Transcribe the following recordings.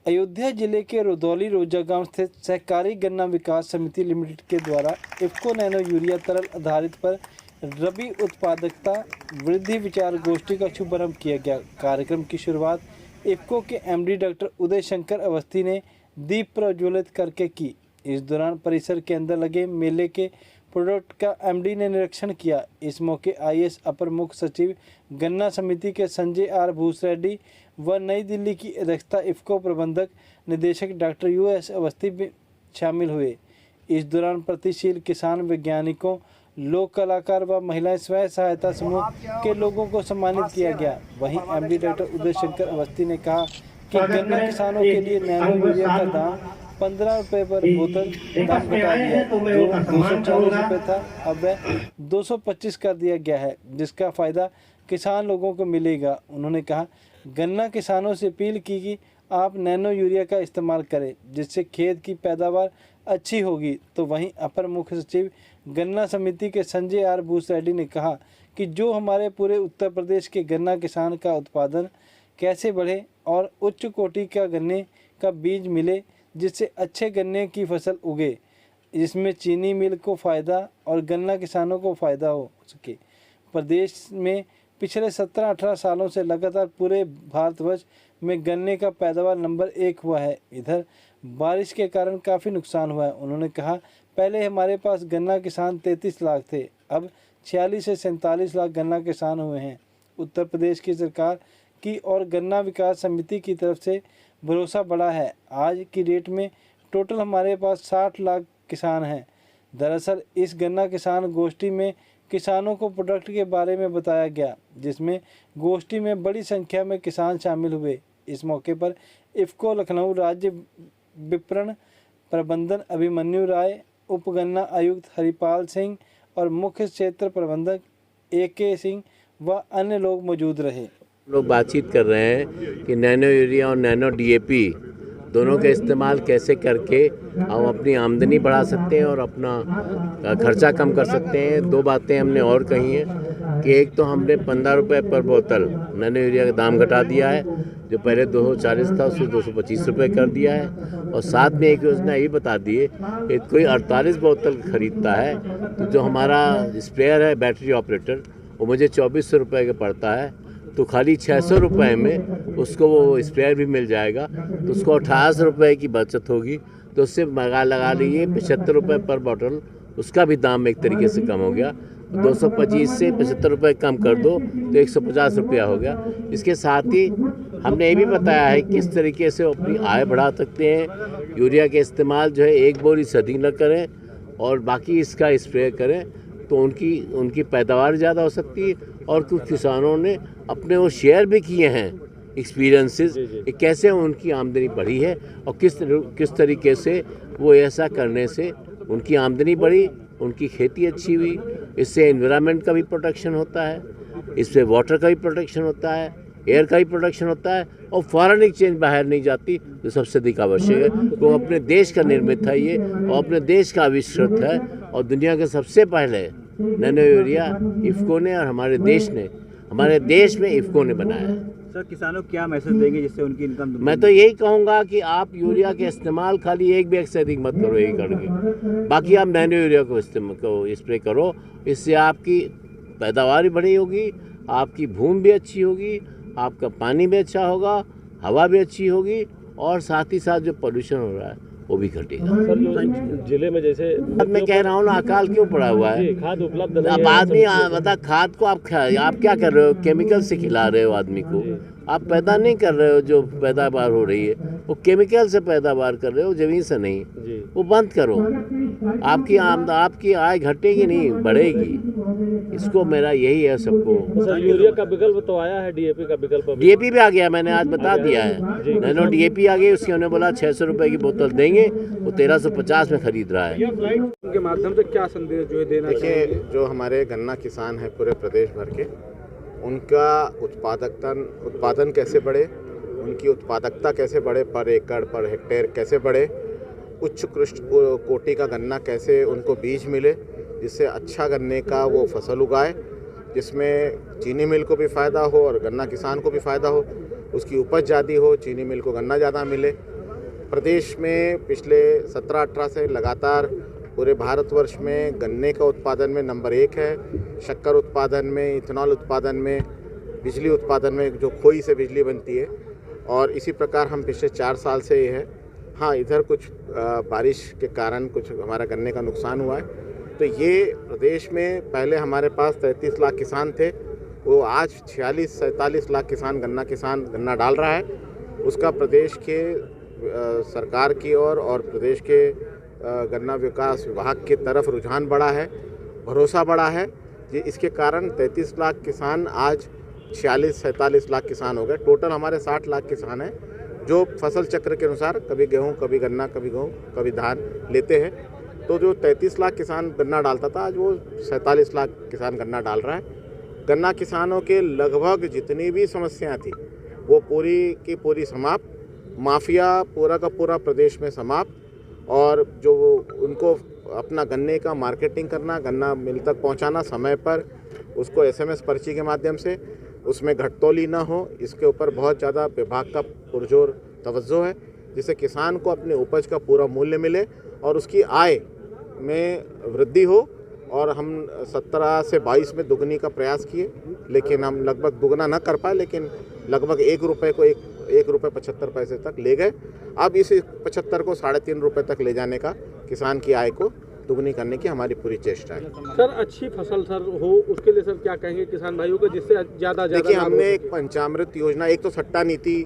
अयोध्या जिले के रुधौली रोजा गांव स्थित सहकारी गन्ना विकास समिति लिमिटेड के द्वारा इफ्को नैनो यूरिया तरल आधारित पर रबी उत्पादकता वृद्धि विचार गोष्ठी का शुभारंभ किया गया। कार्यक्रम की शुरुआत इफ्को के एमडी डॉक्टर उदय शंकर अवस्थी ने दीप प्रज्वलित करके की। इस दौरान परिसर के अंदर लगे मेले के प्रोडक्ट का एमडी ने निरीक्षण किया। इस मौके आईएएस अपर मुख्य सचिव गन्ना समिति के संजय आर भूसरेड्डी व नई दिल्ली की अध्यक्षता इफ्को प्रबंधक निदेशक डॉक्टर यूएस अवस्थी भी शामिल हुए। इस दौरान प्रगतिशील किसान, वैज्ञानिकों, लोक कलाकार व महिला स्वयं सहायता समूह के लोगों को सम्मानित किया गया। वहीं एमडी डॉक्टर उदय शंकर अवस्थी ने कहा कि गन्ना किसानों के लिए नैनो यूरिया का दाम 15 रुपये पर बोतल दाम घटा दिया, जो 240 रुपये था अब वह 225 कर दिया गया है, जिसका फ़ायदा किसान लोगों को मिलेगा। उन्होंने कहा गन्ना किसानों से अपील की कि आप नैनो यूरिया का इस्तेमाल करें, जिससे खेत की पैदावार अच्छी होगी। तो वहीं अपर मुख्य सचिव गन्ना समिति के संजय आर भूसरेड्डी ने कहा कि जो हमारे पूरे उत्तर प्रदेश के गन्ना किसान का उत्पादन कैसे बढ़े और उच्च कोटि का गन्ने का बीज मिले, जिससे अच्छे गन्ने की फसल उगे, जिसमें चीनी मिल को फ़ायदा और गन्ना किसानों को फ़ायदा हो सके। प्रदेश में पिछले 17-18 सालों से लगातार पूरे भारतवर्ष में गन्ने का पैदावार नंबर 1 हुआ है। इधर बारिश के कारण काफ़ी नुकसान हुआ है। उन्होंने कहा पहले हमारे पास गन्ना किसान 33 लाख थे, अब 46 से 47 लाख गन्ना किसान हुए हैं। उत्तर प्रदेश की सरकार की और गन्ना विकास समिति की तरफ से भरोसा बढ़ा है। आज की डेट में टोटल हमारे पास 60 लाख किसान हैं। दरअसल इस गन्ना किसान गोष्ठी में किसानों को प्रोडक्ट के बारे में बताया गया, जिसमें गोष्ठी में बड़ी संख्या में किसान शामिल हुए। इस मौके पर इफ्को लखनऊ राज्य विपणन प्रबंधन अभिमन्यु राय, उप गन्ना आयुक्त हरिपाल सिंह और मुख्य क्षेत्र प्रबंधक AK सिंह व अन्य लोग मौजूद रहे। लोग बातचीत कर रहे हैं कि नैनो यूरिया और नैनो DAP दोनों का इस्तेमाल कैसे करके हम अपनी आमदनी बढ़ा सकते हैं और अपना खर्चा कम कर सकते हैं। दो बातें हमने और कही हैं कि एक तो हमने 15 रुपये पर बोतल नैनो यूरिया का दाम घटा दिया है, जो पहले 240 था उसे 225 रुपये कर दिया है। और साथ में एक योजना ये बता दी है कि कोई 48 बोतल खरीदता है तो जो हमारा स्प्रेयर है बैटरी ऑपरेटर, वो मुझे 2400 रुपये का पड़ता है, तो खाली 600 रुपये में उसको वो स्प्रेयर भी मिल जाएगा, तो उसको 1800 रुपये की बचत होगी। तो उससे लगा लीजिए 75 रुपये पर बॉटल, उसका भी दाम एक तरीके से कम हो गया। 225 से 75 रुपये कम कर दो तो 150 रुपया हो गया। इसके साथ ही हमने ये भी बताया है किस तरीके से अपनी आय बढ़ा सकते हैं। यूरिया के इस्तेमाल जो है 1 बोरी से अधिक न करें और बाकी इसका स्प्रे करें, तो उनकी पैदावार ज़्यादा हो सकती है। और कुछ किसानों ने अपने वो शेयर भी किए हैं एक्सपीरियंसेस कि कैसे उनकी आमदनी बढ़ी है और किस तरीके से वो ऐसा करने से उनकी आमदनी बढ़ी, उनकी खेती अच्छी हुई। इससे एनवायरनमेंट का भी प्रोटेक्शन होता है, इससे वाटर का भी प्रोटेक्शन होता है, एयर का भी प्रोटेक्शन होता है और फॉरेन एक्सचेंज बाहर नहीं जाती, जो सबसे अधिक आवश्यक है। तो अपने देश का निर्मित है ये और अपने देश का आविष्कृत है और दुनिया के सबसे पहले नैनो यूरिया इफ्को ने और हमारे देश में इफ्को ने बनाया है। सर, किसानों को क्या मैसेज देंगे जिससे उनकी इनकम? मैं तो यही कहूँगा कि आप यूरिया के इस्तेमाल खाली 1 बैग से अधिक मत करो, यही करके बाकी आप नैनो यूरिया को स्प्रे करो। इससे आपकी पैदावार भी बढ़ी होगी, आपकी भूमि भी अच्छी होगी, आपका पानी भी अच्छा होगा, हवा भी अच्छी होगी और साथ ही साथ जो पोल्यूशन हो रहा है वो भी घटेगा। जिले में जैसे मैं कह रहा हूँ ना, अकाल क्यों पड़ा हुआ है, खाद उपलब्ध नहीं अब आदमी मतलब खाद को आप क्या कर रहे हो, केमिकल से खिला रहे हो आदमी को, आप पैदा नहीं कर रहे हो। जो पैदावार हो रही है वो केमिकल से पैदावार कर रहे हो, जमीन से नहीं। वो बंद करो, आपकी आय घटेगी नहीं बढ़ेगी। इसको मेरा यही है सबको। सर, यूरिया का विकल्प तो आया है, DAP का विकल्प DAP भी आ गया, मैंने आज बता दिया है। नैनो DAP आ गई, उसके उन्होंने बोला 600 रुपये की बोतल देंगे, वो 1350 में खरीद रहा है। उनके माध्यम से क्या संदेश जो है देना? देखिए, जो हमारे गन्ना किसान हैं पूरे प्रदेश भर के, उनका उत्पादन कैसे बढ़े, उनकी उत्पादकता कैसे बढ़े, पर एकड़ पर हेक्टेयर कैसे बढ़े, उच्च कोटि का गन्ना कैसे उनको बीज मिले, जिससे अच्छा गन्ने का वो फसल उगाए, जिसमें चीनी मिल को भी फ़ायदा हो और गन्ना किसान को भी फ़ायदा हो, उसकी उपज ज़्यादा हो, चीनी मिल को गन्ना ज़्यादा मिले प्रदेश में पिछले 17-18 से लगातार पूरे भारतवर्ष में गन्ने का उत्पादन में नंबर 1 है, शक्कर उत्पादन में, इथेनॉल उत्पादन में, बिजली उत्पादन में जो खोई से बिजली बनती है, और इसी प्रकार हम पिछले 4 साल से ये है। हाँ, इधर कुछ बारिश के कारण कुछ हमारा गन्ने का नुकसान हुआ है। तो ये प्रदेश में पहले हमारे पास 33 लाख किसान थे, वो आज 46-47 लाख गन्ना डाल रहा है। उसका प्रदेश के सरकार की ओर और प्रदेश के गन्ना विकास विभाग की तरफ रुझान बढ़ा है, भरोसा बढ़ा है। ये इसके कारण 33 लाख किसान आज 46-47 लाख किसान हो गए। टोटल हमारे 60 लाख किसान हैं जो फसल चक्र के अनुसार कभी गेहूं, कभी गन्ना, कभी गेहूं, कभी धान लेते हैं। तो जो 33 लाख किसान गन्ना डालता था, आज वो 47 लाख किसान गन्ना डाल रहा है। गन्ना किसानों के लगभग जितनी भी समस्याएं थी वो पूरी की पूरी समाप्त, माफिया पूरा का पूरा प्रदेश में समाप्त, और जो उनको अपना गन्ने का मार्केटिंग करना, गन्ना मिल तक पहुंचाना समय पर, उसको SMS पर्ची के माध्यम से, उसमें घटतौली ना हो, इसके ऊपर बहुत ज़्यादा विभाग का पुरजोर तवज्जो है, जिससे किसान को अपने उपज का पूरा मूल्य मिले और उसकी आय में वृद्धि हो। और हम 17 से 22 में दुगनी का प्रयास किए, लेकिन हम लगभग दुगना ना कर पाए, लेकिन लगभग 1 रुपये को 1 रुपये 75 पैसे तक ले गए। अब इस 75 को 3.5 रुपये तक ले जाने का, किसान की आय को दुगनी करने की हमारी पूरी चेष्टा है। सर, अच्छी फसल सर हो उसके लिए सर क्या कहेंगे किसान भाइयों को, जिससे ज़्यादा देखिए, हमने एक पंचामृत योजना, एक तो सट्टा नीति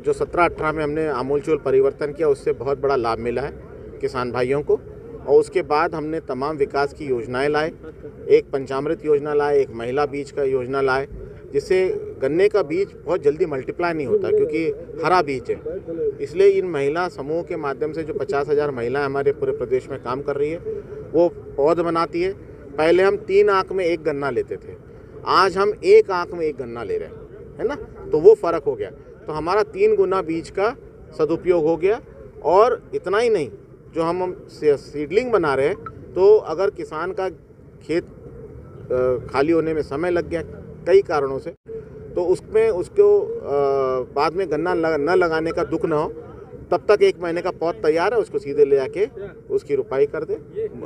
जो 17-18 में हमने आमूलचूल परिवर्तन किया, उससे बहुत बड़ा लाभ मिला है किसान भाइयों को। और उसके बाद हमने तमाम विकास की योजनाएं लाए, एक पंचामृत योजना लाए, एक महिला बीज का योजना लाए, जिससे गन्ने का बीज बहुत जल्दी मल्टीप्लाई नहीं होता क्योंकि हरा बीज है। इसलिए इन महिला समूह के माध्यम से जो 50,000 महिलाएं हमारे पूरे प्रदेश में काम कर रही है, वो पौध बनाती है। पहले हम 3 आंख में 1 गन्ना लेते थे, आज हम 1 आंख में 1 गन्ना ले रहे हैं, है ना। तो वो फ़र्क हो गया, तो हमारा 3 गुना बीज का सदुपयोग हो गया। और इतना ही नहीं, जो हम सीडलिंग बना रहे हैं, तो अगर किसान का खेत खाली होने में समय लग गया कई कारणों से, तो उसमें उसको बाद में गन्ना न लगाने का दुख ना हो, तब तक 1 महीने का पौध तैयार है, उसको सीधे ले जाके उसकी रुपाई कर दे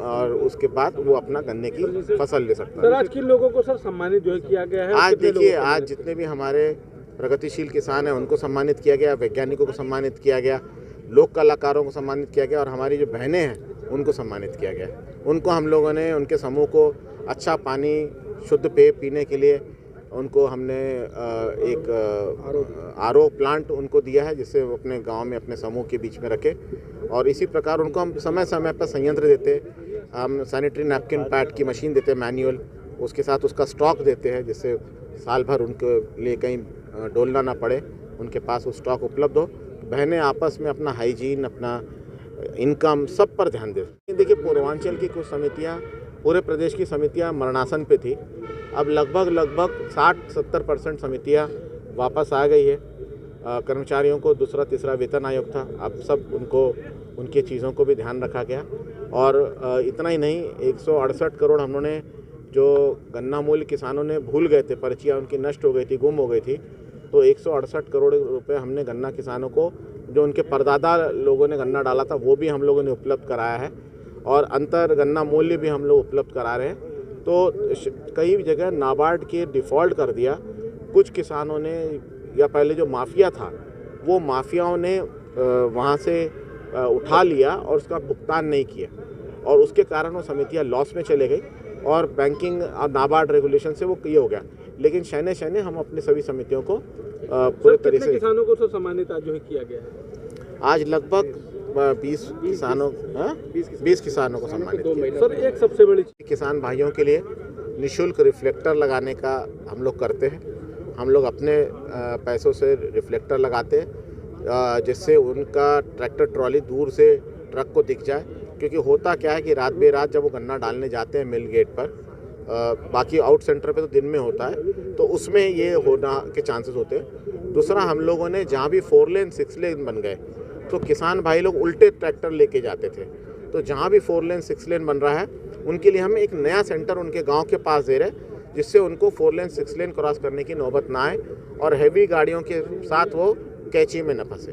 और उसके बाद वो अपना गन्ने की फसल ले सकता है। सर, आज किन लोगों को सर सम्मानित जो है किया गया है? आज देखिए, आज जितने भी हमारे प्रगतिशील किसान हैं उनको सम्मानित किया गया, वैज्ञानिकों को सम्मानित किया गया, लोक कलाकारों को सम्मानित किया गया, और हमारी जो बहनें हैं उनको सम्मानित किया गया। उनको हम लोगों ने, उनके समूह को अच्छा पानी, शुद्ध पेय पीने के लिए उनको हमने एक RO प्लांट उनको दिया है, जिससे वो अपने गांव में अपने समूह के बीच में रखे। और इसी प्रकार उनको हम समय समय पर संयंत्र देते, हम सैनिटरी नैपकिन पैड की मशीन देते हैं मैनुअल, उसके साथ उसका स्टॉक देते हैं, जिससे साल भर उनके लिए कहीं डोलना ना पड़े, उनके पास वो स्टॉक उपलब्ध हो। बहनें आपस में अपना हाइजीन, अपना इनकम, सब पर ध्यान दें। देखिए, पूर्वांचल की कुछ समितियां, पूरे प्रदेश की समितियां मरणासन पे थी, अब लगभग 60-70% समितियां वापस आ गई है। कर्मचारियों को दूसरा तीसरा वेतन आयोग था, अब सब उनको उनकी चीज़ों को भी ध्यान रखा गया। और इतना ही नहीं, 168 करोड़ हम लोगों ने, जो गन्ना मूल्य किसानों ने भूल गए थे, पर्चियाँ उनकी नष्ट हो गई थी, गुम हो गई थी, तो 168 करोड़ रुपए हमने गन्ना किसानों को, जो उनके परदादा लोगों ने गन्ना डाला था, वो भी हम लोगों ने उपलब्ध कराया है। और अंतर गन्ना मूल्य भी हम लोग उपलब्ध करा रहे हैं। तो कई जगह नाबार्ड के डिफ़ॉल्ट कर दिया, कुछ किसानों ने, या पहले जो माफिया था वो माफियाओं ने वहाँ से उठा लिया और उसका भुगतान नहीं किया, और उसके कारण वो समितियाँ लॉस में चले गई, और बैंकिंग और नाबार्ड रेगुलेशन से वो ये हो गया। लेकिन शहने हम अपनी सभी समितियों को पूरे तरीके से, किसानों को तो सम्मानित आज जो है किया गया है? आज लगभग 20 किसानों 20 किसानों को सम्मानित किया। सर, एक सबसे बड़ी किसान भाइयों के लिए निःशुल्क रिफ्लेक्टर लगाने का हम लोग करते हैं। हम लोग अपने पैसों से रिफ्लेक्टर लगाते हैं, जिससे उनका ट्रैक्टर ट्रॉली दूर से ट्रक को दिख जाए। क्योंकि होता क्या है कि रात बेरात जब वो गन्ना डालने जाते हैं मिल गेट पर, बाकी आउट सेंटर पे तो दिन में होता है, तो उसमें ये होना के चांसेस होते हैं। दूसरा, हम लोगों ने जहाँ भी 4 लेन 6 लेन बन गए, तो किसान भाई लोग उल्टे ट्रैक्टर लेके जाते थे। तो जहाँ भी 4 लेन 6 लेन बन रहा है, उनके लिए हम एक नया सेंटर उनके गांव के पास दे रहे हैं, जिससे उनको 4 लेन 6 लेन क्रॉस करने की नौबत ना आए और हैवी गाड़ियों के साथ वो कैची में न फंसे।